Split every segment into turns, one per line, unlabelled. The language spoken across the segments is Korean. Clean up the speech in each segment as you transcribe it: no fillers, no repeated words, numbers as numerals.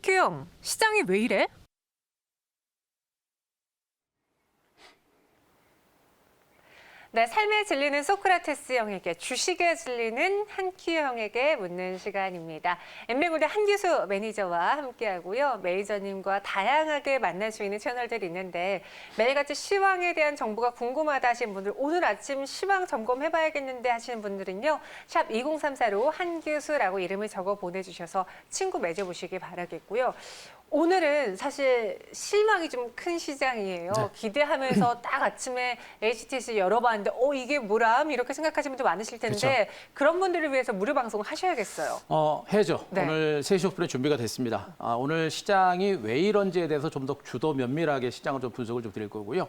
한큐영, 시장이 왜 이래? 네, 삶에 질리는 소크라테스 형에게, 주식에 질리는 한큐형에게 묻는 시간입니다. 엠뱅울의 한기수 매니저와 함께하고요. 매니저님과 다양하게 만날 수 있는 채널들이 있는데 매일같이 시황에 대한 정보가 궁금하다 하시는 분들, 오늘 아침 시황 점검해봐야겠는데 하시는 분들은요. 샵 2034로 한기수라고 이름을 적어 보내주셔서 친구 맺어보시기 바라겠고요. 오늘은 사실 실망이 좀 큰 시장이에요.
네.
기대하면서 딱 아침에 HTS 열어봤는데 이게 뭐람? 이렇게 생각하시는 분도 많으실 텐데
그렇죠.
그런 분들을 위해서 무료 방송을 하셔야겠어요.
해야죠.
네.
오늘 3시 5분에 준비가 됐습니다. 오늘 시장이 왜 이런지에 대해서 좀 더 주도 면밀하게 시장을 좀 분석을 좀 드릴 거고요.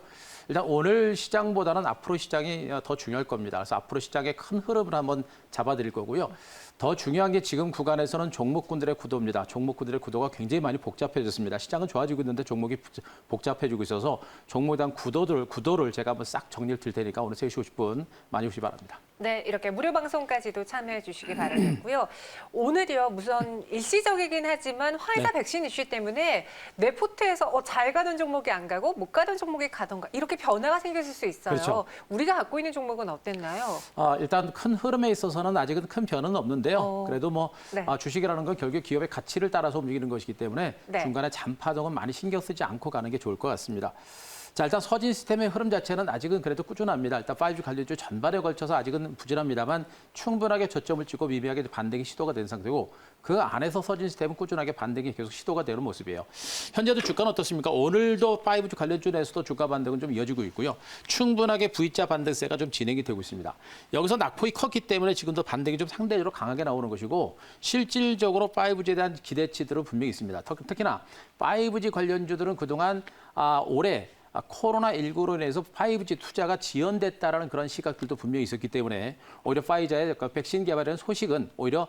일단 오늘 시장보다는 앞으로 시장이 더 중요할 겁니다. 그래서 앞으로 시장의 큰 흐름을 한번 잡아드릴 거고요. 더 중요한 게 지금 구간에서는 종목군들의 구도입니다. 종목군들의 구도가 굉장히 많이 복잡해졌습니다. 시장은 좋아지고 있는데 종목이 복잡해지고 있어서 종목에 대한 구도를 제가 한번 싹 정리를 드릴 테니까 오늘 3시 50분 많이 오시기 바랍니다.
네, 이렇게 무료 방송까지도 참여해 주시기 바라겠고요. 오늘이요, 우선 일시적이긴 하지만 화이자
네.
백신 이슈 때문에 내 포트에서 잘 가던 종목이 안 가고 못 가던 종목이 가던가 이렇게 변화가 생겼을 수 있어요.
그렇죠.
우리가 갖고 있는 종목은 어땠나요?
일단 큰 흐름에 있어서는 아직은 큰 변화는 없는데요. 그래도
네.
주식이라는 건 결국 기업의 가치를 따라서 움직이는 것이기 때문에
네.
중간에 잔파동은 많이 신경 쓰지 않고 가는 게 좋을 것 같습니다. 자, 일단 서진 시스템의 흐름 자체는 아직은 그래도 꾸준합니다. 일단 5G 관련주 전반에 걸쳐서 아직은 부진합니다만 충분하게 저점을 찍고 미미하게 반등이 시도가 된 상태고 그 안에서 서진 시스템은 꾸준하게 반등이 계속 시도가 되는 모습이에요. 현재도 주가는 어떻습니까? 오늘도 5G 관련주 내에서도 주가 반등은 좀 이어지고 있고요. 충분하게 V자 반등세가 좀 진행이 되고 있습니다. 여기서 낙폭이 컸기 때문에 지금도 반등이 좀 상대적으로 강하게 나오는 것이고 실질적으로 5G에 대한 기대치들은 분명히 있습니다. 특히나 5G 관련주들은 그동안 올해 코로나19로 인해서 5G 투자가 지연됐다라는 그런 시각들도 분명히 있었기 때문에 오히려 파이자의 백신 개발에 소식은 오히려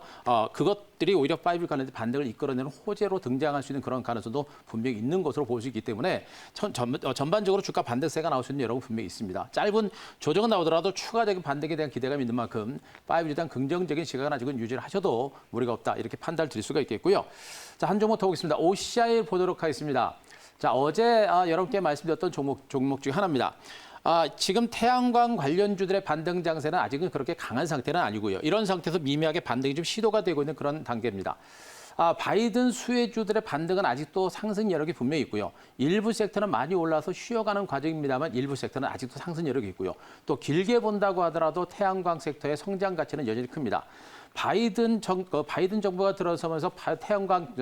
그것들이 오히려 5G 관련된 반등을 이끌어내는 호재로 등장할 수 있는 그런 가능성도 분명히 있는 것으로 볼 수 있기 때문에 전반적으로 주가 반등세가 나올 수 있는 여러분 분명히 있습니다. 짧은 조정은 나오더라도 추가적인 반등에 대한 기대감이 있는 만큼 5G에 대한 긍정적인 시각은 아직은 유지를 하셔도 무리가 없다 이렇게 판단을 드릴 수가 있겠고요. 자, 한 종목 더 보겠습니다. OCI 보도록 하겠습니다. 자, 어제 여러분께 말씀드렸던 종목 중에 하나입니다. 지금 태양광 관련주들의 반등 장세는 아직은 그렇게 강한 상태는 아니고요. 이런 상태에서 미미하게 반등이 좀 시도가 되고 있는 그런 단계입니다. 바이든 수혜주들의 반등은 아직도 상승 여력이 분명히 있고요. 일부 섹터는 많이 올라서 쉬어가는 과정입니다만 일부 섹터는 아직도 상승 여력이 있고요. 또 길게 본다고 하더라도 태양광 섹터의 성장 가치는 여전히 큽니다. 바이든 정부가 들어서면서 태양광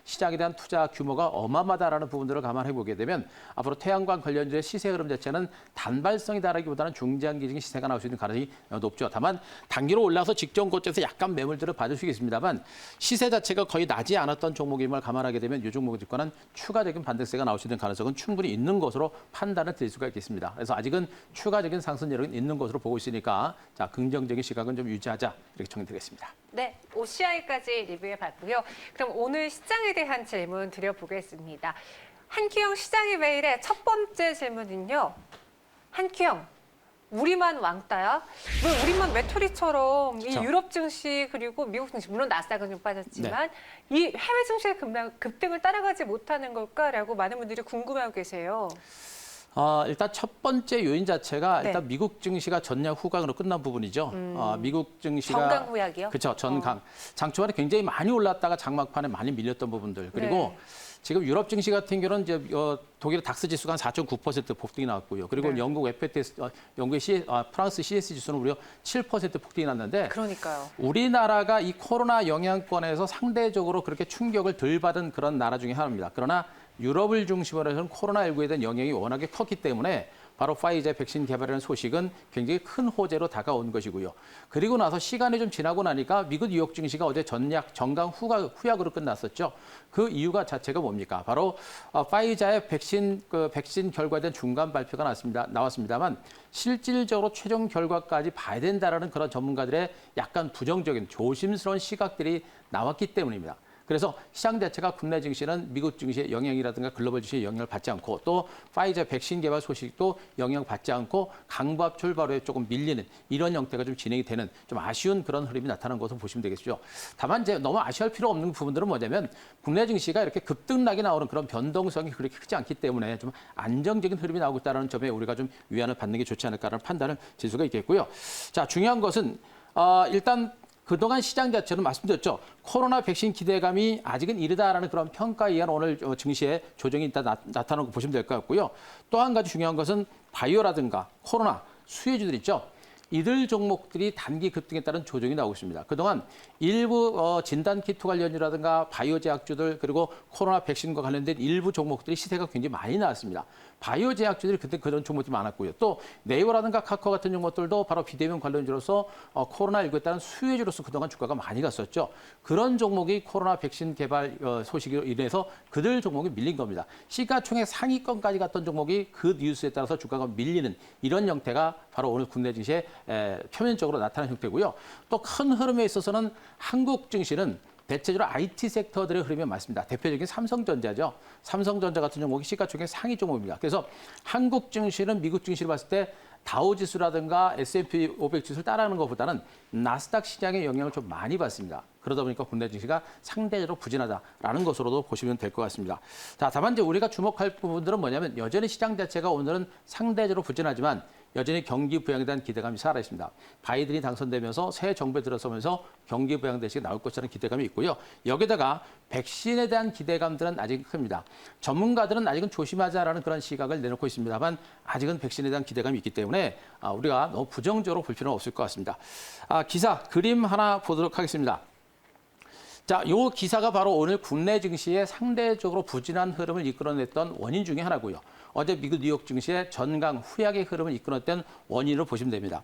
시장에 대한 투자 규모가 어마어마하다라는 부분들을 감안해 보게 되면 앞으로 태양광 관련주의 시세 흐름 자체는 단발성이다라기보다는 중장기적인 시세가 나올 수 있는 가능성이 높죠. 다만 단기로 올라서 직전 고점에서 약간 매물들을 받을 수 있습니다만 시세 자체가 거의 나지 않았던 종목임을 감안하게 되면 이 종목의 주가는 추가적인 반등세가 나올 수 있는 가능성은 충분히 있는 것으로 판단을 드릴 수가 있겠습니다. 그래서 아직은 추가적인 상승 여력은 있는 것으로 보고 있으니까 자, 긍정적인 시각은 좀 유지하자 이렇게 정리드리겠습니다.
네, OCI까지 리뷰해봤고요. 그럼 오늘 시장에 대한 질문 드려보겠습니다. 한큐영 시장이 왜 이래? 첫 번째 질문은요. 한큐영, 우리만 왕따야? 왜 우리만 외톨이처럼 이
그렇죠.
유럽 증시 그리고 미국 증시, 물론 나스닥은 좀 빠졌지만 이 해외 증시의 급등을 따라가지 못하는 걸까라고 많은 분들이 궁금해하고 계세요.
일단 첫 번째 요인 자체가
네.
일단 미국 증시가 전략 후강으로 끝난 부분이죠. 미국 증시가
정강 후약이요?
그렇죠. 전강. 장 초반에 굉장히 많이 올랐다가 장막판에 많이 밀렸던 부분들. 그리고
네.
지금 유럽 증시 같은 경우는 이제 독일의 닥스 지수가 한 4.9% 폭등이 나왔고요. 그리고
네.
영국 FTS, 프랑스 CS 지수는 무려 7% 폭등이 났는데
그러니까요.
우리나라가 이 코로나 영향권에서 상대적으로 그렇게 충격을 덜 받은 그런 나라 중에 하나입니다. 그러나 유럽을 중심으로 해서는 코로나19에 대한 영향이 워낙에 컸기 때문에 바로 파이자 백신 개발이라는 소식은 굉장히 큰 호재로 다가온 것이고요. 그리고 나서 시간이 좀 지나고 나니까 미국 뉴욕 증시가 어제 정강 후약으로 끝났었죠. 그 이유가 자체가 뭡니까? 바로 파이자의 백신 결과에 대한 중간 발표가 나왔습니다만 실질적으로 최종 결과까지 봐야 된다라는 그런 전문가들의 약간 부정적인 조심스러운 시각들이 나왔기 때문입니다. 그래서 시장 자체가 국내 증시는 미국 증시의 영향이라든가 글로벌 증시의 영향을 받지 않고 또 파이저 백신 개발 소식도 영향받지 않고 강보합 출발에 조금 밀리는 이런 형태가 좀 진행이 되는 좀 아쉬운 그런 흐름이 나타난 것으로 보시면 되겠죠. 다만 이제 너무 아쉬워할 필요 없는 부분들은 뭐냐면 국내 증시가 이렇게 급등락이 나오는 그런 변동성이 그렇게 크지 않기 때문에 좀 안정적인 흐름이 나오고 있다는 점에 우리가 좀 위안을 받는 게 좋지 않을까라는 판단을 질 수가 있겠고요. 자, 중요한 것은 일단 그동안 시장 자체는 말씀드렸죠. 코로나 백신 기대감이 아직은 이르다라는 그런 평가에 의한 오늘 증시에 조정이 일단 나타나는 거 보시면 될 것 같고요. 또 한 가지 중요한 것은 바이오라든가 코로나 수혜주들 있죠. 이들 종목들이 단기 급등에 따른 조정이 나오고 있습니다. 그동안 일부 진단키트 관련이라든가 바이오 제약주들 그리고 코로나 백신과 관련된 일부 종목들이 시세가 굉장히 많이 나왔습니다. 바이오 제약주들이 그때 그런 종목들이 많았고요. 또 네이버라든가 카카오 같은 종목들도 바로 비대면 관련주로서 코로나19에 따른 수혜주로서 그동안 주가가 많이 갔었죠. 그런 종목이 코로나 백신 개발 소식으로 인해서 그들 종목이 밀린 겁니다. 시가총액 상위권까지 갔던 종목이 그 뉴스에 따라서 주가가 밀리는 이런 형태가 바로 오늘 국내 증시에 표면적으로 나타난 형태고요. 또 큰 흐름에 있어서는 한국 증시는 대체적으로 IT 섹터들의 흐름이 많습니다. 대표적인 삼성전자죠. 삼성전자 같은 종목이 시가총액 상위 종목입니다. 그래서 한국 증시는 미국 증시를 봤을 때 다우지수라든가 S&P 500 지수를 따라하는 것보다는 나스닥 시장의 영향을 좀 많이 받습니다. 그러다 보니까 국내 증시가 상대적으로 부진하다라는 것으로도 보시면 될 것 같습니다. 자, 다만 이제 우리가 주목할 부분들은 뭐냐면 여전히 시장 자체가 오늘은 상대적으로 부진하지만 여전히 경기 부양에 대한 기대감이 살아있습니다. 바이든이 당선되면서 새 정부에 들어서면서 경기 부양 대책이 나올 것이라는 기대감이 있고요. 여기다가 백신에 대한 기대감들은 아직 큽니다. 전문가들은 아직은 조심하자라는 그런 시각을 내놓고 있습니다만 아직은 백신에 대한 기대감이 있기 때문에 우리가 너무 부정적으로 볼 필요는 없을 것 같습니다. 기사 그림 하나 보도록 하겠습니다. 자, 요 기사가 바로 오늘 국내 증시에 상대적으로 부진한 흐름을 이끌어냈던 원인 중에 하나고요. 어제 미국 뉴욕 증시의 전강 후약의 흐름을 이끌어냈던 원인으로 보시면 됩니다.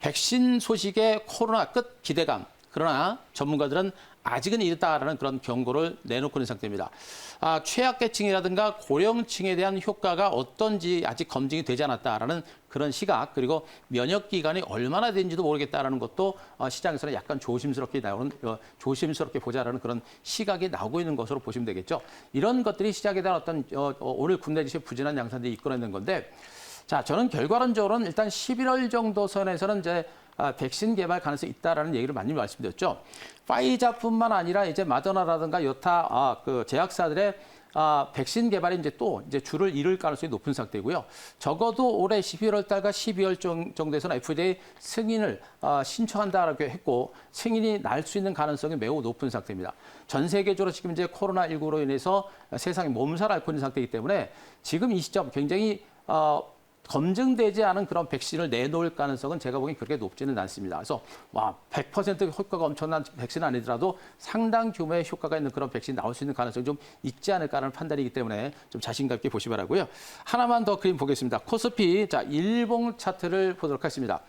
백신 소식에 코로나 끝 기대감. 그러나 전문가들은 아직은 이르다라는 그런 경고를 내놓고 있는 상태입니다. 취약계층이라든가 고령층에 대한 효과가 어떤지 아직 검증이 되지 않았다라는 그런 시각, 그리고 면역 기간이 얼마나 되는지도 모르겠다라는 것도 시장에서는 약간 조심스럽게 보자라는 그런 시각이 나오고 있는 것으로 보시면 되겠죠. 이런 것들이 시장에 대한 어떤 오늘 국내 증시의 부진한 양상들이 이끌어내는 건데, 자, 저는 결과론적으로는 일단 11월 정도 선에서는 이제 백신 개발 가능성이 있다라는 얘기를 많이 말씀드렸죠. 파이자뿐만 아니라 이제 마더나라든가 여타 그 제약사들의 백신 개발이 이제 줄을 이룰 가능성이 높은 상태고요. 적어도 올해 11월 달과 12월 정도에서는 FDA 승인을 신청한다라고 했고 승인이 날 수 있는 가능성이 매우 높은 상태입니다. 전 세계적으로 지금 이제 코로나19로 인해서 세상이 몸살 앓고 있는 상태이기 때문에 지금 이 시점 굉장히 검증되지 않은 그런 백신을 내놓을 가능성은 제가 보기엔 그렇게 높지는 않습니다. 그래서 100% 효과가 엄청난 백신은 아니더라도 상당 규모의 효과가 있는 그런 백신이 나올 수 있는 가능성이 좀 있지 않을까라는 판단이기 때문에 좀 자신감 있게 보시 바라고요. 하나만 더 그림 보겠습니다. 코스피 일봉 차트를 보도록 하겠습니다.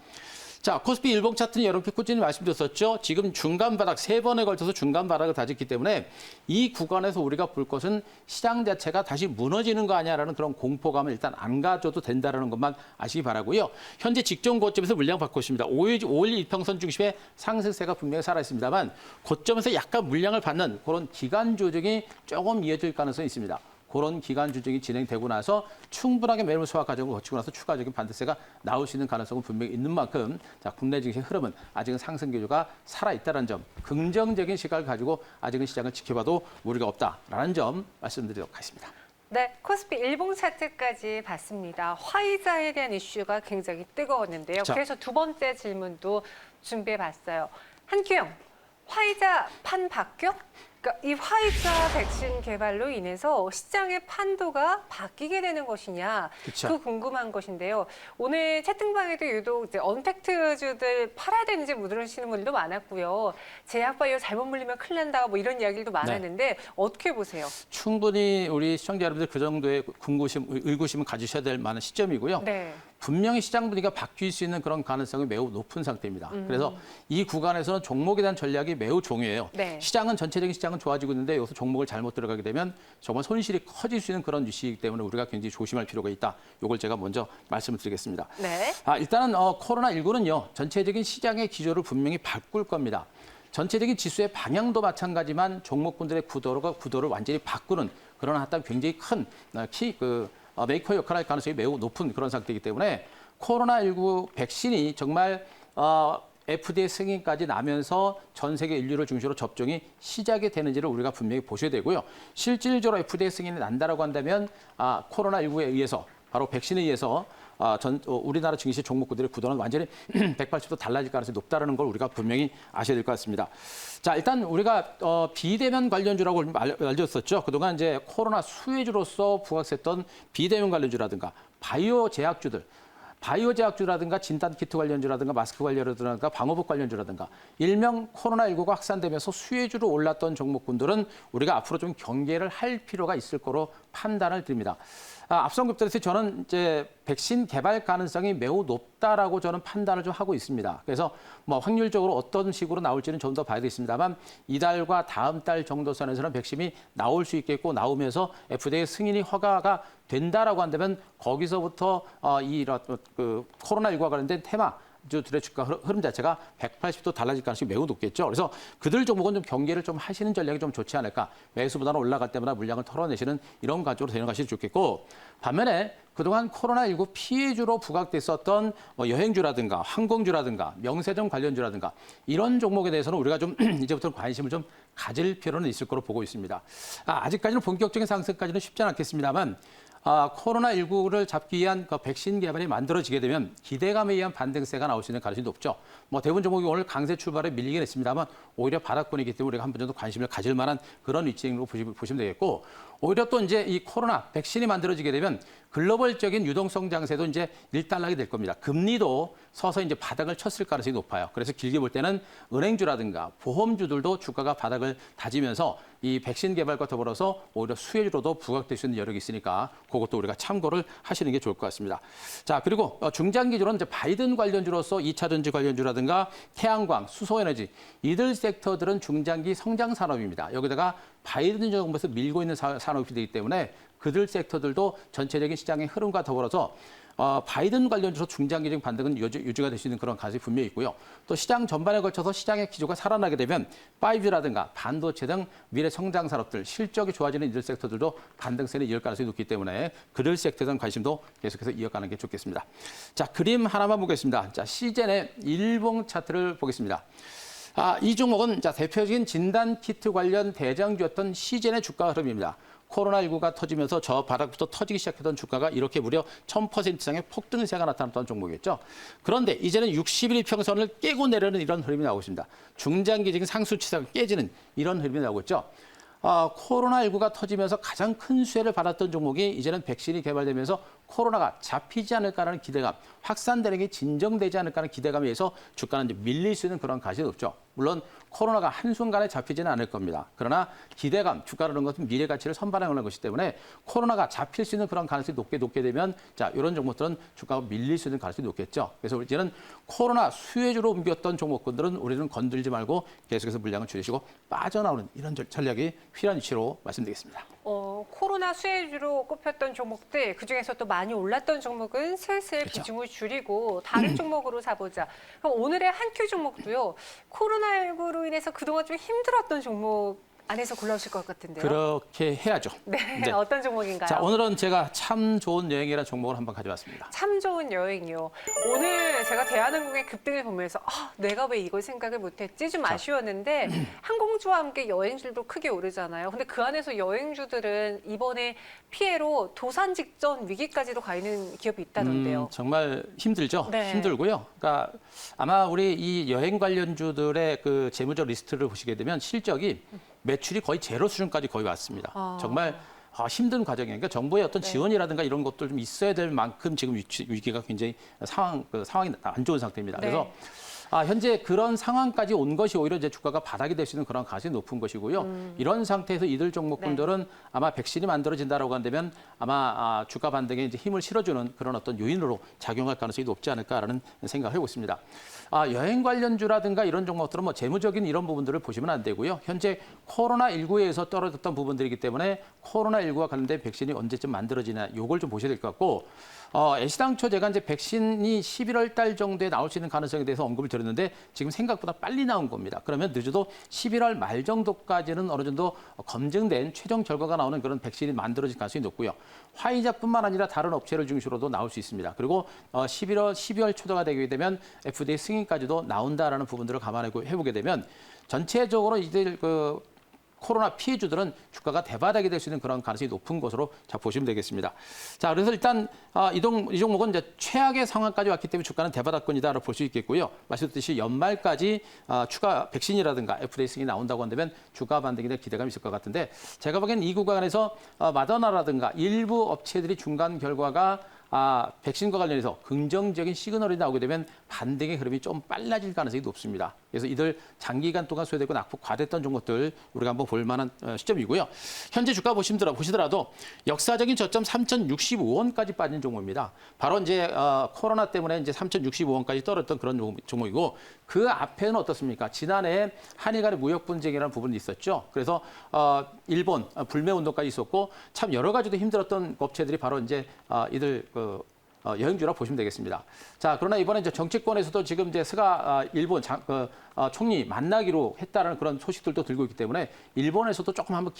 자, 코스피 일봉 차트는 여러분께 꾸준히 말씀드렸었죠. 지금 중간 바닥 3번에 걸쳐서 중간 바닥을 다졌기 때문에 이 구간에서 우리가 볼 것은 시장 자체가 다시 무너지는 거 아니야라는 그런 공포감을 일단 안 가져도 된다는 것만 아시기 바라고요. 현재 직전 고점에서 물량 받고 있습니다. 5일 이평선 중심의 상승세가 분명히 살아있습니다만 고점에서 약간 물량을 받는 그런 기간 조정이 조금 이어질 가능성이 있습니다. 그런 기간 조정이 진행되고 나서 충분하게 매물 소화 과정을 거치고 나서 추가적인 반등세가 나올 수 있는 가능성은 분명히 있는 만큼 국내 증시의 흐름은 아직은 상승 기조가 살아있다는 점, 긍정적인 시각을 가지고 아직은 시장을 지켜봐도 무리가 없다라는 점 말씀드리도록 하겠습니다.
네, 코스피 일봉 차트까지 봤습니다. 화이자에 대한 이슈가 굉장히 뜨거웠는데요.
자.
그래서 두 번째 질문도 준비해봤어요. 한규영, 화이자 판 바뀌어? 그러니까 이 화이자 백신 개발로 인해서 시장의 판도가 바뀌게 되는 것이냐,
그쵸.
그 궁금한 것인데요. 오늘 채팅방에도 유독 이제 언택트주들 팔아야 되는지 물으시는 분들도 많았고요. 제약바이오 잘못 물리면 큰일 난다, 뭐 이런 이야기도 많았는데 어떻게 보세요?
충분히 우리 시청자 여러분들 그 정도의 의구심을 가지셔야 될 만한 시점이고요.
네.
분명히 시장 분위기가 바뀔 수 있는 그런 가능성이 매우 높은 상태입니다. 그래서 이 구간에서는 종목에 대한 전략이 매우 중요해요.
네.
전체적인 시장은 좋아지고 있는데 여기서 종목을 잘못 들어가게 되면 정말 손실이 커질 수 있는 그런 뉴스이기 때문에 우리가 굉장히 조심할 필요가 있다. 이걸 제가 먼저 말씀을 드리겠습니다.
네.
일단은 코로나19는요. 전체적인 시장의 기조를 분명히 바꿀 겁니다. 전체적인 지수의 방향도 마찬가지만 종목군들의 구도를 완전히 바꾸는 그런 어떤 굉장히 큰 메이커 역할을 할 가능성이 매우 높은 그런 상태이기 때문에 코로나19 백신이 정말 FDA 승인까지 나면서 전 세계 인류를 중심으로 접종이 시작이 되는지를 우리가 분명히 보셔야 되고요. 실질적으로 FDA 승인이 난다라고 한다면 코로나19에 의해서 바로 백신에 의해서 우리나라 증시 종목군들의 구도는 완전히 180도 달라질 가능성이 높다는 걸 우리가 분명히 아셔야 될 것 같습니다. 자, 일단 우리가 비대면 관련주라고 알려졌었죠. 그동안 이제 코로나 수혜주로서 부각했던 비대면 관련주라든가 바이오 제약주라든가 진단키트 관련주라든가 마스크 관련주라든가 방호복 관련주라든가 일명 코로나19가 확산되면서 수혜주로 올랐던 종목군들은 우리가 앞으로 좀 경계를 할 필요가 있을 거로 판단을 드립니다. 앞선 급들에서 저는 이제 백신 개발 가능성이 매우 높다라고 저는 판단을 좀 하고 있습니다. 그래서 뭐 확률적으로 어떤 식으로 나올지는 좀 더 봐야 되겠습니다만 이달과 다음 달 정도 선에서는 백신이 나올 수 있겠고 나오면서 FDA 승인이 허가가 된다라고 한다면 거기서부터 코로나19와 관련된 테마주들의 주가 흐름 자체가 180도 달라질 가능성이 매우 높겠죠. 그래서 그들 종목은 좀 경계를 좀 하시는 전략이 좀 좋지 않을까. 매수보다는 올라갈 때마다 물량을 털어내시는 이런 가쪽으로 데려가시면 좋겠고 반면에 그동안 코로나19 피해주로 부각됐었던 여행주라든가 항공주라든가 명세점 관련주라든가 이런 종목에 대해서는 우리가 좀 이제부터 관심을 좀 가질 필요는 있을 거로 보고 있습니다. 아직까지는 본격적인 상승까지는 쉽지 않겠습니다만 코로나19를 잡기 위한 백신 개발이 만들어지게 되면 기대감에 의한 반등세가 나올 수 있는 가능성이 높죠. 대부분 종목이 오늘 강세 출발에 밀리긴 했습니다만 오히려 바닥권이기 때문에 우리가 한 번 정도 관심을 가질 만한 그런 위치로 보시면 되겠고 오히려 또 이제 이 코로나 백신이 만들어지게 되면 글로벌적인 유동성 장세도 이제 일단락이 될 겁니다. 금리도 서서 이제 바닥을 쳤을 가능성이 높아요. 그래서 길게 볼 때는 은행주라든가 보험주들도 주가가 바닥을 다지면서 이 백신 개발과 더불어서 오히려 수혜주로도 부각될 수 있는 여력이 있으니까 그것도 우리가 참고를 하시는 게 좋을 것 같습니다. 자, 그리고 중장기주로는 이제 바이든 관련주로서 2차 전지 관련주라든가 태양광, 수소에너지 이들 섹터들은 중장기 성장 산업입니다. 여기다가 바이든 정부에서 밀고 있는 산업이 되기 때문에 그들 섹터들도 전체적인 시장의 흐름과 더불어서 바이든 관련주로 중장기적인 반등은 유지가 될 수 있는 그런 가능성이 분명히 있고요. 또 시장 전반에 걸쳐서 시장의 기조가 살아나게 되면 5G라든가 반도체 등 미래 성장 산업들, 실적이 좋아지는 이들 섹터들도 반등세는 이을 가능성이 높기 때문에 그들 섹터에 대한 관심도 계속해서 이어가는 게 좋겠습니다. 자, 그림 하나만 보겠습니다. 자, 시젠의 일봉 차트를 보겠습니다. 이 종목은 대표적인 진단키트 관련 대장주였던 시젠의 주가 흐름입니다. 코로나19가 터지면서 저 바닥부터 터지기 시작했던 주가가 이렇게 무려 1000% 이상의 폭등세가 나타났던 종목이었죠. 그런데 이제는 60일 평선을 깨고 내려는 이런 흐름이 나오고 있습니다. 중장기적인 상수치사가 깨지는 이런 흐름이 나오고 있죠. 코로나19가 터지면서 가장 큰 수혜를 받았던 종목이 이제는 백신이 개발되면서 코로나가 잡히지 않을까라는 기대감, 확산되는 게 진정되지 않을까라는 기대감에 의해서 주가는 이제 밀릴 수 있는 그런 가능성이 높죠. 물론 코로나가 한순간에 잡히지는 않을 겁니다. 그러나 기대감, 주가라는 것은 미래 가치를 선반영하는 것이기 때문에 코로나가 잡힐 수 있는 그런 가능성이 높게 되면 이런 종목들은 주가가 밀릴 수 있는 가능성이 높겠죠. 그래서 이제는 코로나 수혜주로 옮겼던 종목군들은 우리는 건들지 말고 계속해서 물량을 줄이시고 빠져나오는 이런 전략이 필요한 위치로 말씀드리겠습니다.
코로나 수혜주로 꼽혔던 종목들 그중에서 또 많이 올랐던 종목은 슬슬
그렇죠.
비중을 줄이고 다른 종목으로 사보자. 그럼 오늘의 한 큐 종목도요. 코로나19로 인해서 그동안 좀 힘들었던 종목 안에서 골라오실 것 같은데요.
그렇게 해야죠.
네, 어떤 종목인가요?
자, 오늘은 제가 참 좋은 여행이라는 종목을 한번 가져왔습니다.
참 좋은 여행이요. 오늘 제가 대한항공의 급등을 보면서 내가 왜 이걸 생각을 못했지 좀 아쉬웠는데 항공주와 함께 여행주도 크게 오르잖아요. 근데 그 안에서 여행주들은 이번에 피해로 도산 직전 위기까지도 가 있는 기업이 있다던데요.
정말 힘들죠.
네.
힘들고요. 그러니까 아마 우리 이 여행 관련주들의 그 재무적 리스트를 보시게 되면 실적이 매출이 거의 제로 수준까지 거의 왔습니다. 정말 힘든 과정이에요. 그러니까 정부의 어떤 지원이라든가 이런 것들 좀 있어야 될 만큼 지금 위기가 굉장히 상황이 안 좋은 상태입니다.
네.
그래서 현재 그런 상황까지 온 것이 오히려 이제 주가가 바닥이 될 수 있는 그런 가능성이 높은 것이고요. 이런 상태에서 이들 종목군들은 아마 백신이 만들어진다라고 한다면 아마 주가 반등에 이제 힘을 실어주는 그런 어떤 요인으로 작용할 가능성이 높지 않을까라는 생각을 해보고 있습니다. 여행 관련주라든가 이런 종목들은 뭐 재무적인 이런 부분들을 보시면 안 되고요. 현재 코로나19에서 떨어졌던 부분들이기 때문에 코로나19와 관련된 백신이 언제쯤 만들어지나 요걸 좀 보셔야 될 것 같고 애시당초 제가 이제 백신이 11월 달 정도에 나올 수 있는 가능성에 대해서 언급을 드렸는데 지금 생각보다 빨리 나온 겁니다. 그러면 늦어도 11월 말 정도까지는 어느 정도 검증된 최종 결과가 나오는 그런 백신이 만들어질 가능성이 높고요. 화이자뿐만 아니라 다른 업체를 중심으로도 나올 수 있습니다. 그리고 12월 초도가 되게 되면 FDA 승인까지도 나온다라는 부분들을 감안해보게 되면 전체적으로 이들 코로나 피해주들은 주가가 대바닥이 될 수 있는 그런 가능성이 높은 것으로 자 보시면 되겠습니다. 자, 그래서 일단 이 종목은 이제 최악의 상황까지 왔기 때문에 주가는 대바닥권이다라고 볼 수 있겠고요. 말씀드렸듯이 연말까지 추가 백신이라든가 FDA 승인이 나온다고 한다면 주가 반등에 대한 기대감이 있을 것 같은데 제가 보기에는 이 구간에서 마더나라든가 일부 업체들이 중간 결과가 백신과 관련해서 긍정적인 시그널이 나오게 되면 반등의 흐름이 좀 빨라질 가능성이 높습니다. 그래서 이들 장기간 동안 소요되고 낙폭 과대했던 종목들 우리가 한번 볼 만한 시점이고요. 현재 주가 보시더라도 역사적인 저점 3,065원까지 빠진 종목입니다. 바로 이제 코로나 때문에 이제 3,065원까지 떨어졌던 그런 종목이고 그 앞에는 어떻습니까? 지난해 한일 간의 무역 분쟁이라는 부분이 있었죠. 그래서 일본 불매 운동까지 있었고 참 여러 가지도 힘들었던 업체들이 바로 이제 이들 여행주라 보시면 되겠습니다. 자, 그러나 이번에 이제 정치권에서도 지금 이제 스가 일본 총리 만나기로 했다는 그런 소식들도 들고 있기 때문에 일본에서도 조금 한번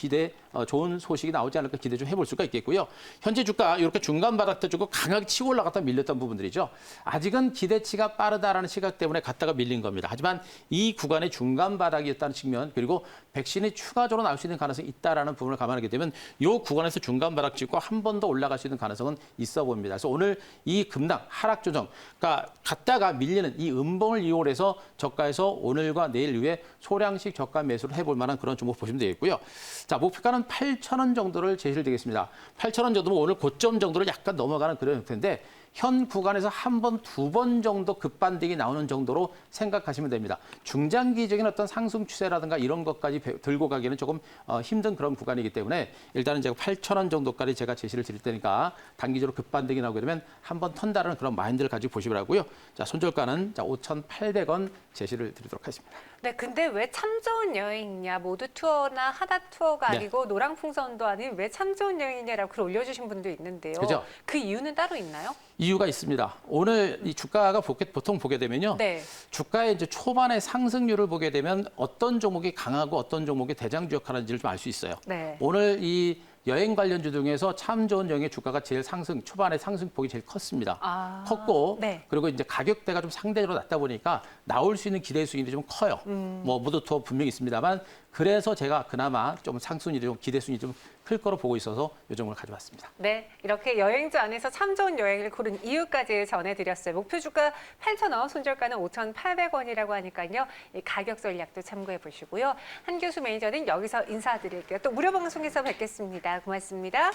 좋은 소식이 나오지 않을까 기대 좀 해볼 수가 있겠고요. 현재 주가 이렇게 중간 바닥도 주고 강하게 치고 올라갔다 밀렸던 부분들이죠. 아직은 기대치가 빠르다라는 시각 때문에 갔다가 밀린 겁니다. 하지만 이 구간의 중간 바닥이었다는 측면 그리고 백신이 추가적으로 나올 수 있는 가능성이 있다라는 부분을 감안하게 되면 이 구간에서 중간 바닥 찍고 한 번 더 올라갈 수 있는 가능성은 있어 보입니다. 그래서 오늘 이 급락, 하락 조정, 그러니까 갔다가 밀리는 이 음봉을 이용해서 저가에서 오늘과 내일 이후에 소량씩 저가 매수를 해볼 만한 그런 종목 보시면 되겠고요. 자, 목표가는 8,000원 정도를 제시를 드리겠습니다. 8,000원 정도면 오늘 고점 정도를 약간 넘어가는 그런 형태인데 현 구간에서 한 번, 두 번 정도 급반등이 나오는 정도로 생각하시면 됩니다. 중장기적인 어떤 상승 추세라든가 이런 것까지 들고 가기에는 조금 힘든 그런 구간이기 때문에 일단은 제가 8,000원 정도까지 제가 제시를 드릴 테니까 단기적으로 급반등이 나오게 되면 한 번 턴다는 그런 마인드를 가지고 보시라고요. 자, 손절가는 5,800원 제시를 드리도록 하겠습니다.
네, 근데 왜 참 좋은 여행이냐, 모두 투어나 하다 투어가
네.
아니고 노랑풍선도 아닌 왜 참 좋은 여행이냐라고 글 올려주신 분도 있는데요.
그죠?
그 이유는 따로 있나요?
이유가 있습니다. 오늘 이 주가가 보통 보게 되면요.
네.
주가의 이제 초반의 상승률을 보게 되면 어떤 종목이 강하고 어떤 종목이 대장주 역할하는지를 좀 알 수 있어요.
네.
오늘 이 여행 관련주 중에서 참 좋은 여행의 주가가 제일 초반에 상승폭이 제일 컸습니다. 컸고
네.
그리고 이제 가격대가 좀 상대적으로 낮다 보니까 나올 수 있는 기대 수익이 좀 커요. 뭐 무드 투어 분명히 있습니다만 그래서 제가 그나마 좀 상승률이 좀 기대 수익이 좀 클 거로 보고 있어서 이 종목을 가져왔습니다.
네, 이렇게 여행주 안에서 참 좋은 여행을 고른 이유까지 전해드렸어요. 목표 주가 8,000원, 손절가는 5,800원이라고 하니까요. 이 가격 전략도 참고해 보시고요. 한교수 매니저는 여기서 인사드릴게요. 또 무료 방송에서 뵙겠습니다. 고맙습니다.